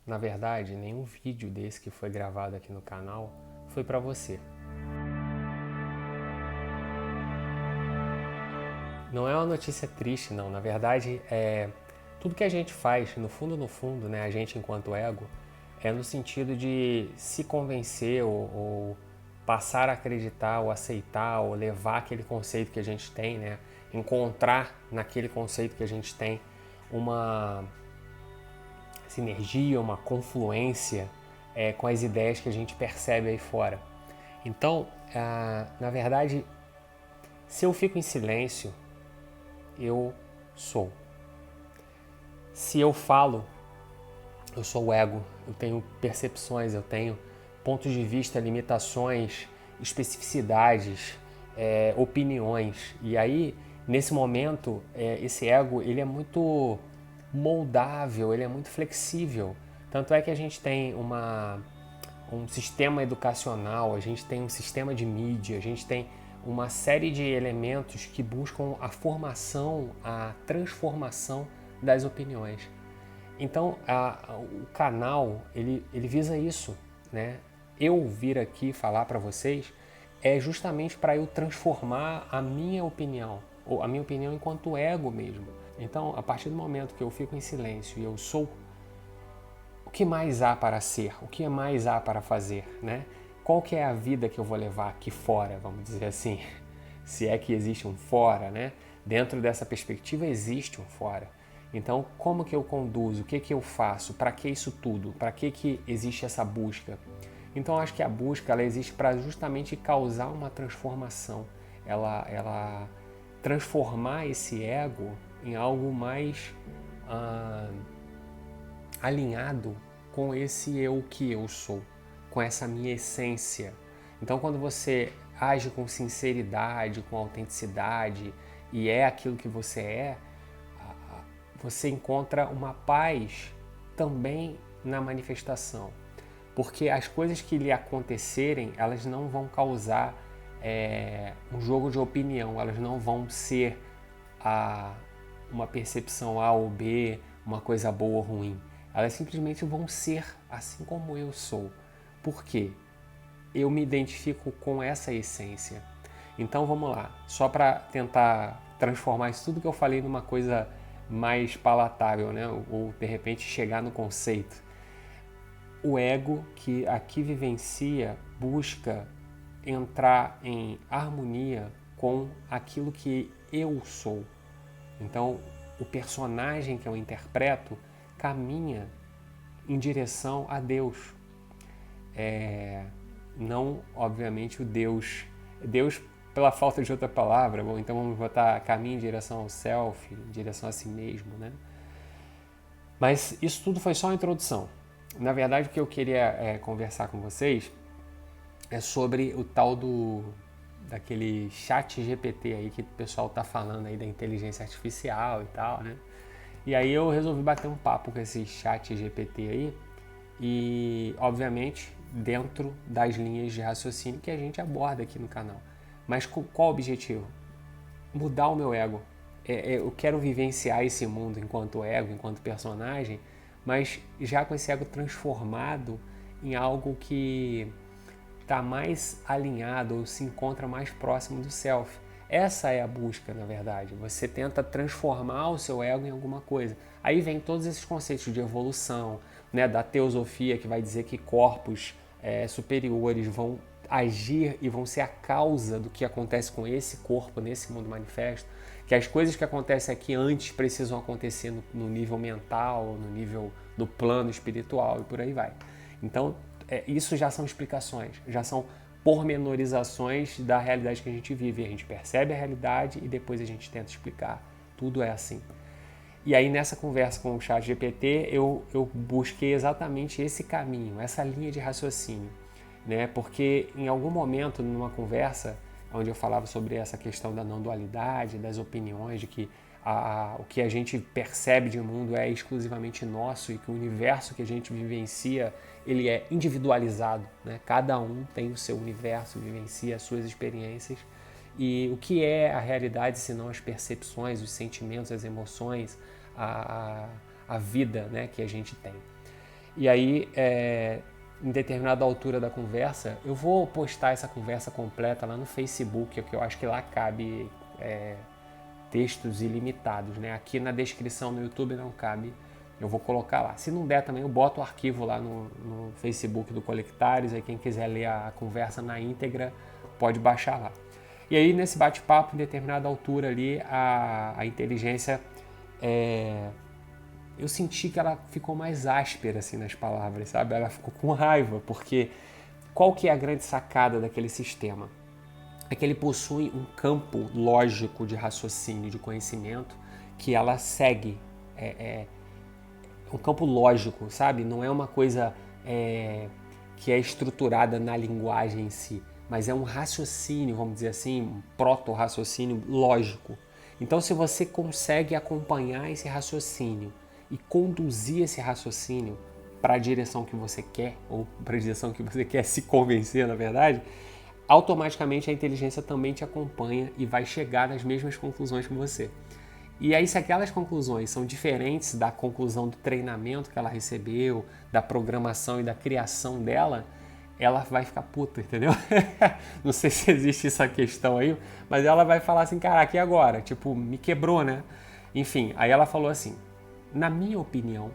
Na verdade, nenhum vídeo desse que foi gravado aqui no canal foi para você. Não é uma notícia triste, não. Na verdade, tudo que a gente faz, no fundo, né, a gente enquanto ego, é no sentido de se convencer ou passar a acreditar ou aceitar ou levar aquele conceito que a gente tem, né, encontrar naquele conceito que a gente tem uma sinergia, uma confluência com as ideias que a gente percebe aí fora. Então, na verdade, se eu fico em silêncio, eu sou. Se eu falo, eu sou o ego, eu tenho percepções, eu tenho pontos de vista, limitações, especificidades, opiniões. E aí, nesse momento, esse ego ele é muito moldável, ele é muito flexível. Tanto é que a gente tem um sistema educacional, a gente tem um sistema de mídia, a gente tem uma série de elementos que buscam a formação, a transformação das opiniões. Então, o canal, ele visa isso, né? Eu vir aqui falar para vocês é justamente para eu transformar a minha opinião, ou a minha opinião enquanto ego mesmo. Então, a partir do momento que eu fico em silêncio e eu sou, o que mais há para ser? O que mais há para fazer, né? Qual que é a vida que eu vou levar aqui fora, vamos dizer assim? Se é que existe um fora, né? Dentro dessa perspectiva existe um fora. Então, como que eu conduzo? O que que eu faço? Para que isso tudo? Para que existe essa busca? Então, acho que a busca ela existe para justamente causar uma transformação. Ela transformar esse ego em algo mais alinhado com esse eu que eu sou, com essa minha essência. Então, quando você age com sinceridade, com autenticidade e é aquilo que você é, você encontra uma paz também na manifestação. Porque as coisas que lhe acontecerem, elas não vão causar um jogo de opinião, elas não vão ser uma percepção A ou B, uma coisa boa ou ruim. Elas simplesmente vão ser assim como eu sou. Por quê? Eu me identifico com essa essência. Então vamos lá, só para tentar transformar isso tudo que eu falei numa coisa mais palatável, né? Ou de repente chegar no conceito. O ego que aqui vivencia busca entrar em harmonia com aquilo que eu sou. Então, o personagem que eu interpreto caminha em direção a Deus. Não, obviamente, o Deus. Deus pela falta de outra palavra, bom, então vamos botar caminho em direção ao self, em direção a si mesmo, né? Mas isso tudo foi só uma introdução. Na verdade, o que eu queria conversar com vocês é sobre o tal daquele chat GPT aí que o pessoal tá falando aí da inteligência artificial e tal, né? E aí eu resolvi bater um papo com esse chat GPT aí e, obviamente, dentro das linhas de raciocínio que a gente aborda aqui no canal. Mas qual o objetivo? Mudar o meu ego. Eu quero vivenciar esse mundo enquanto ego, enquanto personagem, mas já com esse ego transformado em algo que está mais alinhado ou se encontra mais próximo do self. Essa é a busca, na verdade. Você tenta transformar o seu ego em alguma coisa. Aí vem todos esses conceitos de evolução, né, da teosofia, que vai dizer que corpos superiores vão agir e vão ser a causa do que acontece com esse corpo nesse mundo manifesto, que as coisas que acontecem aqui antes precisam acontecer no nível mental, no nível do plano espiritual e por aí vai. Então, isso já são explicações, já são pormenorizações da realidade que a gente vive. A gente percebe a realidade e depois a gente tenta explicar. Tudo é assim. E aí nessa conversa com o chat GPT, eu busquei exatamente esse caminho, essa linha de raciocínio. Né? Porque em algum momento, numa conversa, onde eu falava sobre essa questão da não dualidade, das opiniões, de que o que a gente percebe de mundo é exclusivamente nosso e que o universo que a gente vivencia ele é individualizado, né? Cada um tem o seu universo, vivencia as suas experiências e o que é a realidade senão as percepções, os sentimentos, as emoções, a vida, né, que a gente tem. E aí, em determinada altura da conversa, eu vou postar essa conversa completa lá no Facebook, que eu acho que lá cabe textos ilimitados, né? Aqui na descrição no YouTube não cabe, eu vou colocar lá. Se não der também, eu boto o arquivo lá no Facebook do Colectares, aí quem quiser ler a conversa na íntegra pode baixar lá. E aí, nesse bate-papo, em determinada altura ali, a inteligência, eu senti que ela ficou mais áspera assim nas palavras, sabe? Ela ficou com raiva, porque qual que é a grande sacada daquele sistema? É que ele possui um campo lógico de raciocínio, de conhecimento, que ela segue. Um campo lógico, sabe? Não é uma coisa que é estruturada na linguagem em si, mas é um raciocínio, vamos dizer assim, um proto-raciocínio lógico. Então, se você consegue acompanhar esse raciocínio e conduzir esse raciocínio para a direção que você quer, ou para a direção que você quer se convencer, na verdade, automaticamente a inteligência também te acompanha e vai chegar nas mesmas conclusões que você. E aí, se aquelas conclusões são diferentes da conclusão do treinamento que ela recebeu, da programação e da criação dela, ela vai ficar puta, entendeu? Não sei se existe essa questão aí, mas ela vai falar assim, caraca, e agora? Tipo, me quebrou, né? Enfim, aí ela falou assim, na minha opinião,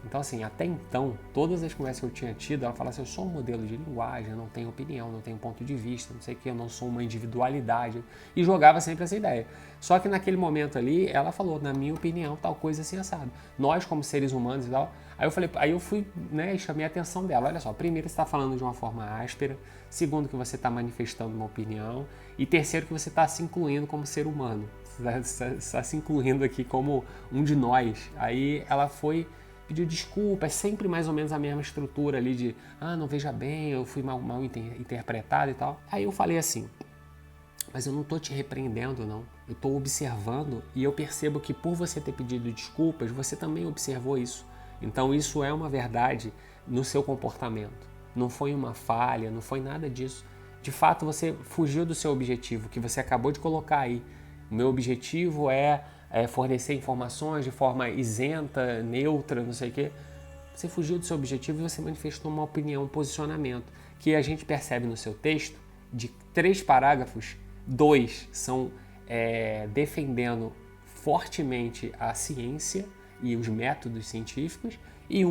então assim, até então, todas as conversas que eu tinha tido, ela falava assim, eu sou um modelo de linguagem, eu não tenho opinião, não tenho ponto de vista, não sei o que, eu não sou uma individualidade, e jogava sempre essa ideia. Só que naquele momento ali, ela falou, na minha opinião, tal coisa assim, assado. Nós, como seres humanos e tal, aí eu fui, né, e chamei a atenção dela, olha só, primeiro você está falando de uma forma áspera, segundo que você está manifestando uma opinião, e terceiro que você está se incluindo como ser humano, você está se incluindo aqui como um de nós. Aí ela foi, pediu desculpa, é sempre mais ou menos a mesma estrutura ali de, não veja bem, eu fui mal interpretado e tal. Aí eu falei assim, mas eu não tô te repreendendo não, eu tô observando e eu percebo que por você ter pedido desculpas, você também observou isso. Então isso é uma verdade no seu comportamento, não foi uma falha, não foi nada disso. De fato você fugiu do seu objetivo, que você acabou de colocar aí. O meu objetivo é fornecer informações de forma isenta, neutra, não sei o quê. Você fugiu do seu objetivo e você manifestou uma opinião, um posicionamento, que a gente percebe no seu texto, de 3 parágrafos, 2 são defendendo fortemente a ciência e os métodos científicos, e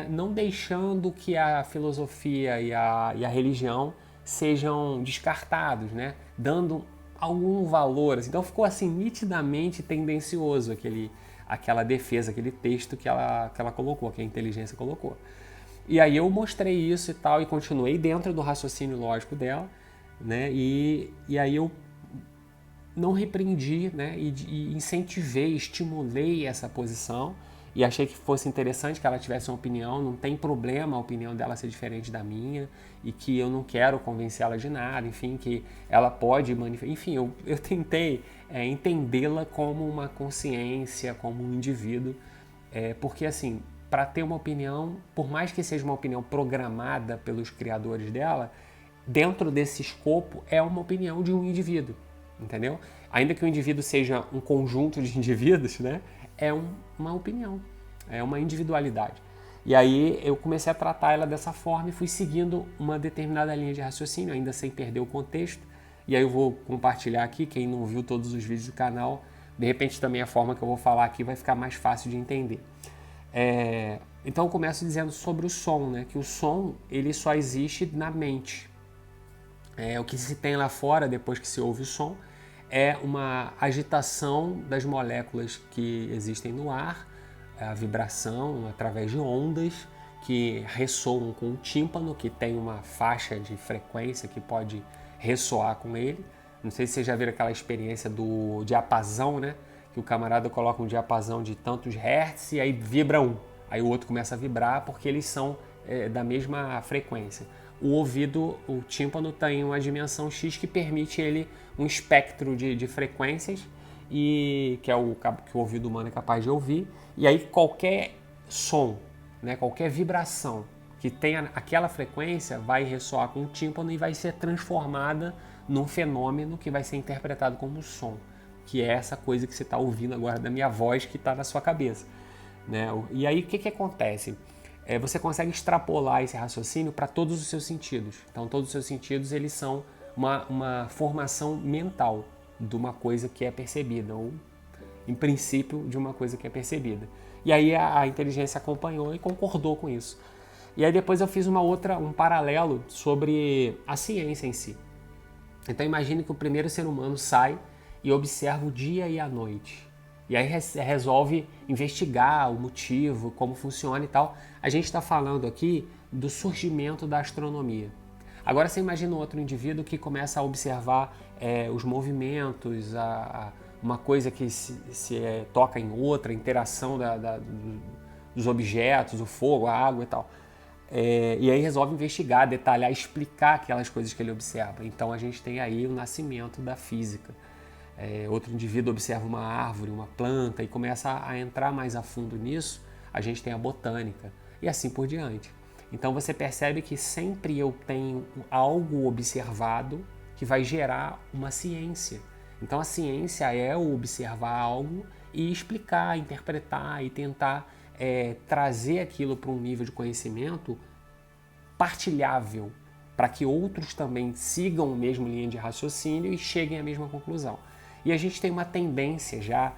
não deixando que a filosofia e a religião sejam descartados, né? Dando algum valor, assim. Então ficou assim nitidamente tendencioso aquela defesa, aquele texto que ela colocou, que a inteligência colocou. E aí eu mostrei isso e tal, e continuei dentro do raciocínio lógico dela, né? E aí eu não repreendi, né? E incentivei, estimulei essa posição, e achei que fosse interessante que ela tivesse uma opinião, não tem problema a opinião dela ser diferente da minha, e que eu não quero convencê-la de nada, enfim, que ela pode manifestar, enfim, eu tentei entendê-la como uma consciência, como um indivíduo, porque assim, para ter uma opinião, por mais que seja uma opinião programada pelos criadores dela, dentro desse escopo é uma opinião de um indivíduo, entendeu? Ainda que o indivíduo seja um conjunto de indivíduos, né? É uma opinião, é uma individualidade. E aí eu comecei a tratar ela dessa forma e fui seguindo uma determinada linha de raciocínio, ainda sem perder o contexto. E aí eu vou compartilhar aqui, quem não viu todos os vídeos do canal, de repente também a forma que eu vou falar aqui vai ficar mais fácil de entender. Então eu começo dizendo sobre o som, né? Que o som ele só existe na mente. O que se tem lá fora, depois que se ouve o som, é uma agitação das moléculas que existem no ar, a vibração através de ondas que ressoam com o tímpano, que tem uma faixa de frequência que pode ressoar com ele. Não sei se vocês já viram aquela experiência do diapasão, né? Que o camarada coloca um diapasão de tantos hertz e aí vibra um. Aí o outro começa a vibrar porque eles são da mesma frequência. O ouvido, o tímpano, tem uma dimensão X que permite ele um espectro de frequências, e que é que o ouvido humano é capaz de ouvir. E aí qualquer som, né, qualquer vibração que tenha aquela frequência vai ressoar com o tímpano e vai ser transformada num fenômeno que vai ser interpretado como som, que é essa coisa que você está ouvindo agora da minha voz que está na sua cabeça. né? E aí o que acontece? Você consegue extrapolar esse raciocínio para todos os seus sentidos. Então todos os seus sentidos eles são uma formação mental de uma coisa que é percebida, ou em princípio de uma coisa que é percebida. E aí a inteligência acompanhou e concordou com isso. E aí depois eu fiz um paralelo sobre a ciência em si. Então imagine que o primeiro ser humano sai e observa o dia e a noite. E aí resolve investigar o motivo, como funciona e tal. A gente está falando aqui do surgimento da astronomia. Agora você imagina outro indivíduo que começa a observar os movimentos, uma coisa que se toca em outra, a interação dos objetos, o fogo, a água e tal. E aí resolve investigar, detalhar, explicar aquelas coisas que ele observa. Então a gente tem aí o nascimento da física. Outro indivíduo observa uma árvore, uma planta e começa a entrar mais a fundo nisso, a gente tem a botânica e assim por diante. Então você percebe que sempre eu tenho algo observado que vai gerar uma ciência. Então a ciência é o observar algo e explicar, interpretar e tentar trazer aquilo para um nível de conhecimento partilhável, para que outros também sigam a mesma linha de raciocínio e cheguem à mesma conclusão. E a gente tem uma tendência já,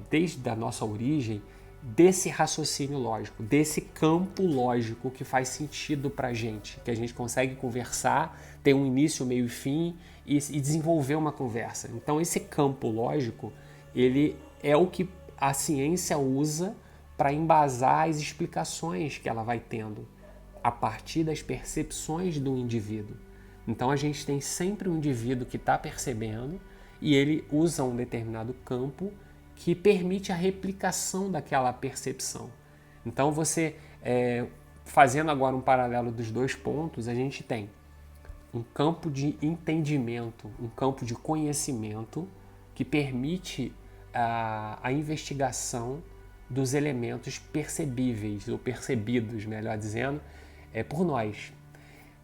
desde a nossa origem, desse raciocínio lógico, desse campo lógico que faz sentido para a gente, que a gente consegue conversar, ter um início, meio e fim e desenvolver uma conversa. Então esse campo lógico, ele é o que a ciência usa para embasar as explicações que ela vai tendo a partir das percepções do indivíduo. Então a gente tem sempre um indivíduo que está percebendo e ele usa um determinado campo que permite a replicação daquela percepção. Então você, fazendo agora um paralelo dos dois pontos, a gente tem um campo de entendimento, um campo de conhecimento que permite a investigação dos elementos percebíveis, ou percebidos, melhor dizendo, por nós.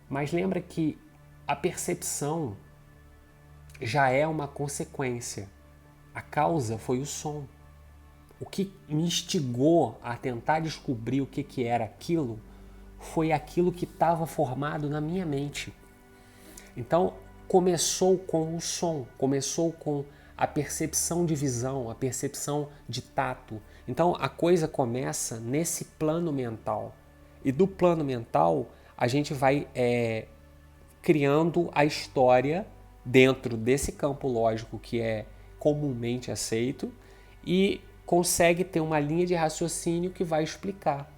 Mas lembra que a percepção já é uma consequência. A causa foi o som. O que me instigou a tentar descobrir o que era aquilo foi aquilo que estava formado na minha mente. Então, começou com o som, começou com a percepção de visão, a percepção de tato. Então, a coisa começa nesse plano mental. E do plano mental, a gente vai criando a história dentro desse campo lógico que é comumente aceito e consegue ter uma linha de raciocínio que vai explicar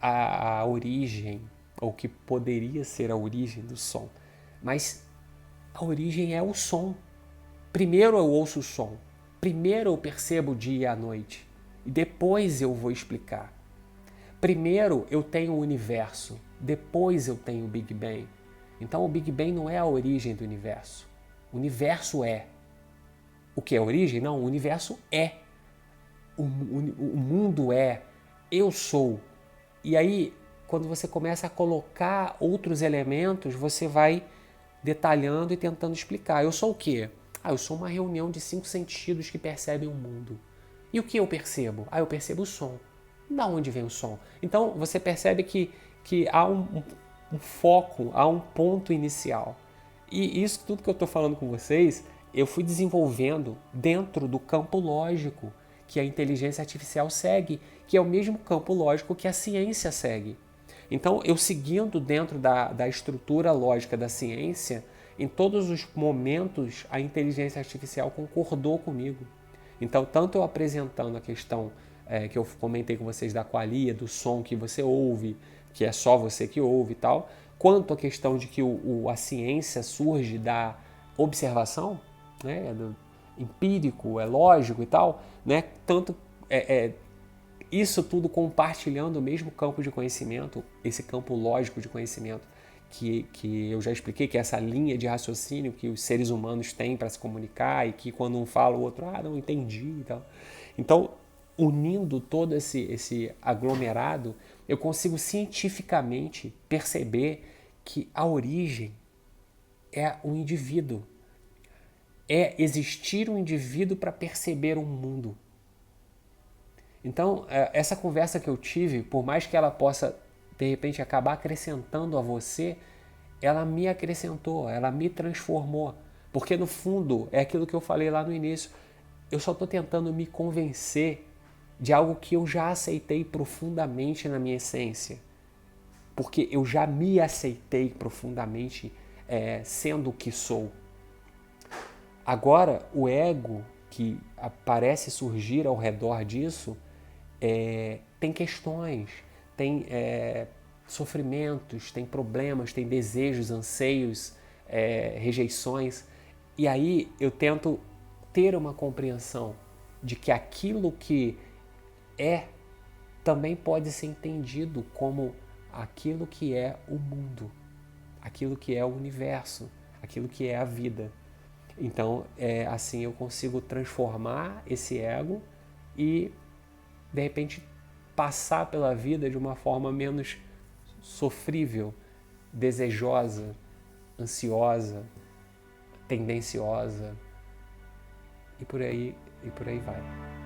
a origem, ou que poderia ser a origem do som. Mas a origem é o som. Primeiro eu ouço o som, primeiro eu percebo o dia e a noite, e depois eu vou explicar. Primeiro eu tenho o universo, depois eu tenho o Big Bang. Então o Big Bang não é a origem do universo. O universo é. O que é a origem? Não, o universo é. O mundo é. Eu sou. E aí, quando você começa a colocar outros elementos, você vai detalhando e tentando explicar. Eu sou o quê? Eu sou uma reunião de 5 sentidos que percebem o mundo. E o que eu percebo? Eu percebo o som. Da onde vem o som? Então, você percebe que há um foco, há um ponto inicial. E isso tudo que eu estou falando com vocês, eu fui desenvolvendo dentro do campo lógico que a inteligência artificial segue, que é o mesmo campo lógico que a ciência segue. Então, eu seguindo dentro da estrutura lógica da ciência, em todos os momentos a inteligência artificial concordou comigo. Então, tanto eu apresentando a questão que eu comentei com vocês da qualia, do som que você ouve, que é só você que ouve e tal, quanto a questão de que a ciência surge da observação, né, do empírico, é lógico e tal, né, tanto isso tudo compartilhando o mesmo campo de conhecimento, esse campo lógico de conhecimento que eu já expliquei, que é essa linha de raciocínio que os seres humanos têm para se comunicar e que quando um fala o outro, não entendi e tal. Então, unindo todo esse aglomerado, eu consigo cientificamente perceber que a origem é um indivíduo. É existir um indivíduo para perceber um mundo. Então, essa conversa que eu tive, por mais que ela possa, de repente, acabar acrescentando a você, ela me acrescentou, ela me transformou. Porque, no fundo, é aquilo que eu falei lá no início, eu só estou tentando me convencer de algo que eu já aceitei profundamente na minha essência. Porque eu já me aceitei profundamente sendo o que sou. Agora, o ego que parece surgir ao redor disso tem questões, tem sofrimentos, tem problemas, tem desejos, anseios, rejeições. E aí eu tento ter uma compreensão de que aquilo que também pode ser entendido como aquilo que é o mundo, aquilo que é o universo, aquilo que é a vida. Então, assim eu consigo transformar esse ego e, de repente, passar pela vida de uma forma menos sofrível, desejosa, ansiosa, tendenciosa e por aí vai.